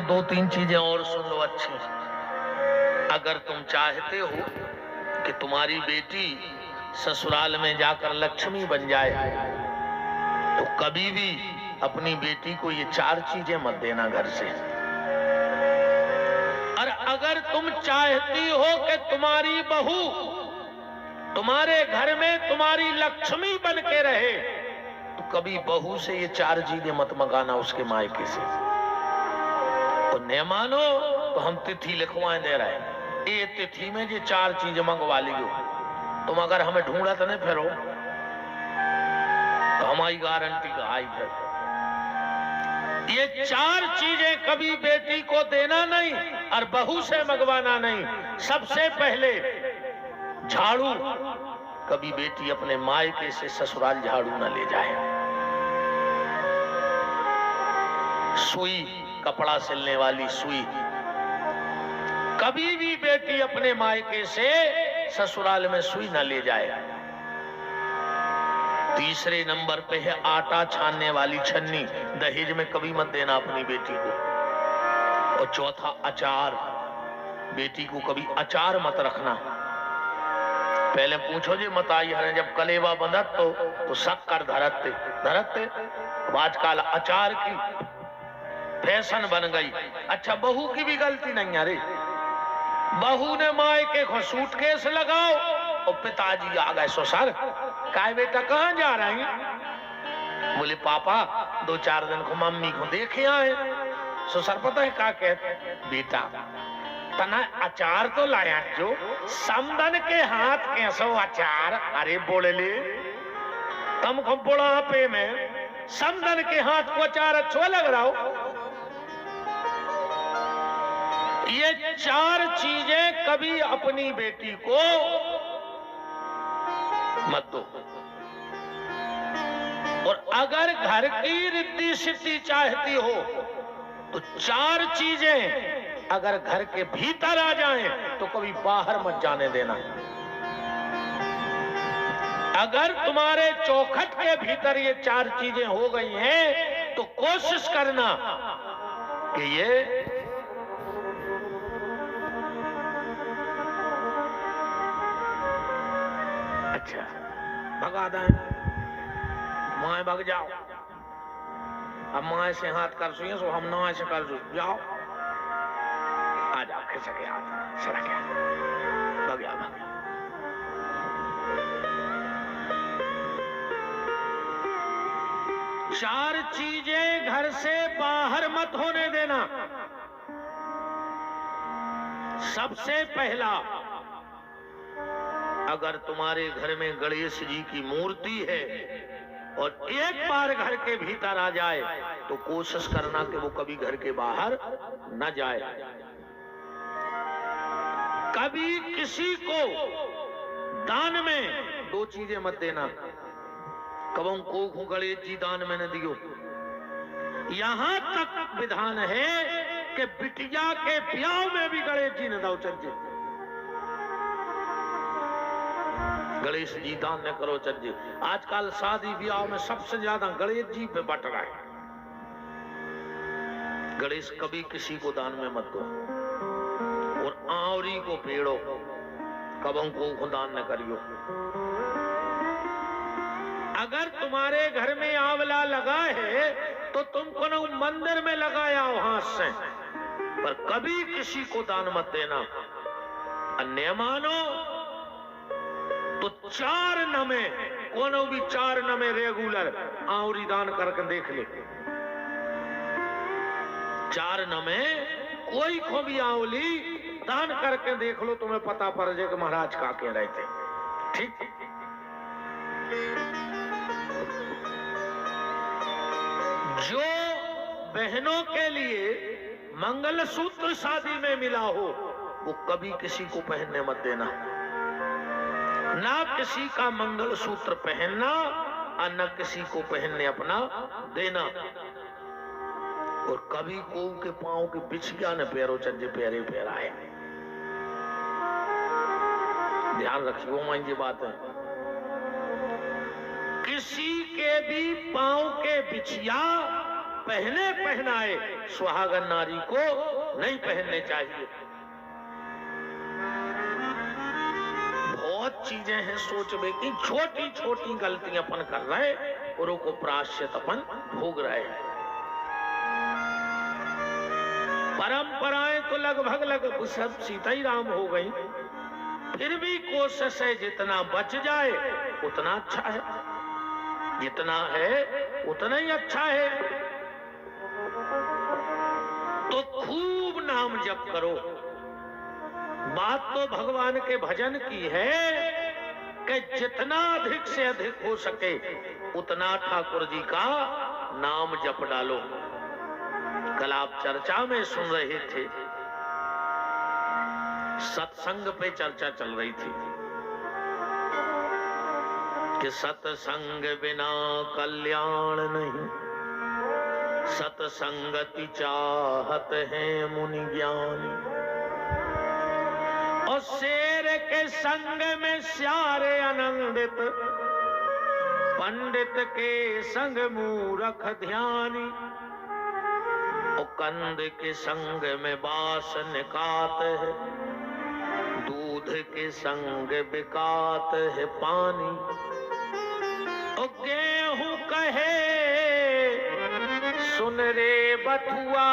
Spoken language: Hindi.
दो तीन चीजें और सुन लो अच्छी। अगर तुम चाहते हो कि तुम्हारी बेटी ससुराल में जाकर लक्ष्मी बन जाए तो कभी भी अपनी बेटी को ये चार चीजें मत देना घर से। और अगर तुम चाहती हो कि तुम्हारी बहू तुम्हारे घर में तुम्हारी लक्ष्मी बन के रहे तो कभी बहू से ये चार चीजें मत मंगाना उसके मायके से। तो न मानो तो हम तिथि लिखवाए दे रहे हैं, ये तिथि में ये चार चीजें मंगवा लियो। तुम अगर हमें ढूंढा तो नहीं फिरो तो हमारी गारंटी का आई फिर। ये चार चीजें कभी बेटी को देना नहीं और बहू से मंगवाना नहीं। सबसे पहले झाड़ू, कभी बेटी अपने मायके से ससुराल झाड़ू न ले जाए। सुई, कपड़ा सिलने वाली सुई, कभी भी बेटी अपने मायके से ससुराल में सुई न ले जाए। तीसरे नंबर पे है आटा छानने वाली छन्नी, दहेज में कभी मत देना अपनी बेटी को। और चौथा अचार, बेटी को कभी अचार मत रखना। पहले पूछो जी मत आई हरे जब कलेवा बंधत तो शक्कर धरते धरते। आजकल अचार की फैशन बन गई। अच्छा बहू की भी गलती नहीं है रे। बहू ने मायके को सूटकेस लगाओ और पिताजी आ गए ससुर, काय बेटा कहाँ जा रहे हैं? बोले पापा 2-4 दिन को मम्मी को देखे आए। ससुर पता है क्या कहते? बेटा तना अचार तो लाया जो समदन के हाथ कैसो अचार। अरे बोले ले तुमको बुढ़ापे में समदन के हाथ को अचार अच्छा लग रहा हो? ये चार चीजें कभी अपनी बेटी को मत दो। और अगर घर की रिद्धि सिद्धि चाहती हो तो चार चीजें अगर घर के भीतर आ जाएं तो कभी बाहर मत जाने देना। अगर तुम्हारे चौखट के भीतर ये चार चीजें हो गई हैं तो कोशिश करना कि ये अच्छा भगा दें, माए भग जाओ। अब माए से हाथ कर सुइए सो हम ना से कर जाओ। आ जाओ खिसके हाथ सड़क भग गया भग गया। चार चीजें घर से बाहर मत होने देना। सबसे पहला, अगर तुम्हारे घर में गणेश जी की मूर्ति है और एक बार घर के भीतर आ जाए तो कोशिश करना कि वो कभी घर के बाहर न जाए। कभी किसी को दान में दो चीजें मत देना। कबों को गणेश जी दान में न दियो। यहां तक विधान है कि बिटिया के ब्याह में भी गणेश जी न दो चज्जे। गणेश जी दान न करो चज्जे। आजकल शादी ब्याह में सबसे ज्यादा गणेश जी पे बट रहा है। गणेश कभी किसी को दान में मत दो। और आंवरी को पेड़ो कबों को दान न करियो। अगर तुम्हारे घर में आंवला लगा है तो तुमको न मंदिर में लगाया हो हाथ से, पर कभी किसी को दान मत देना। अन्य मानो तो 4 नमे कोनो भी 4 नमे रेगुलर आंवरी दान करके देख ले। 4 नमे कोई को भी आंवली दान करके देख लो, तुम्हें पता पड़ जाए कि महाराज का कह रहे थे। ठीक। जो बहनों के लिए मंगलसूत्र शादी में मिला हो वो कभी किसी को पहनने मत देना। ना किसी का मंगलसूत्र पहनना और न किसी को पहनने अपना देना। और कभी को के पांव के बिछिया न पैरों चज्जे पैरे पैराए। ध्यान रखियो मान ये बात है। किसी के भी पांव के बिछिया पहने पहनाए सुहागन नारी को नहीं पहनने चाहिए। बहुत चीजें हैं सोचने की, छोटी छोटी गलतियां अपन कर रहे और उनको प्रायश्चित अपन भोग रहे हैं। परंपराएं तो लगभग सब सीता ही राम हो गई, फिर भी कोशिश है जितना बच जाए उतना अच्छा है, जितना है उतना ही अच्छा है। तो खूब नाम जप करो। बात तो भगवान के भजन की है कि जितना अधिक से अधिक हो सके उतना ठाकुर जी का नाम जप डालो। कल आप चर्चा में सुन रहे थे, सत्संग पे चर्चा चल रही थी कि सत्संग बिना कल्याण नहीं, सत्संगति चाहत है मुनि ज्ञानी। और शेर के संग में स्यारे आनंदित, पंडित के संग मूरख ध्यानी। और कंद के संग में बास निकात है, दूध के संग बिकात है पानी। और गेहूं कहे सुन रे बथुआ,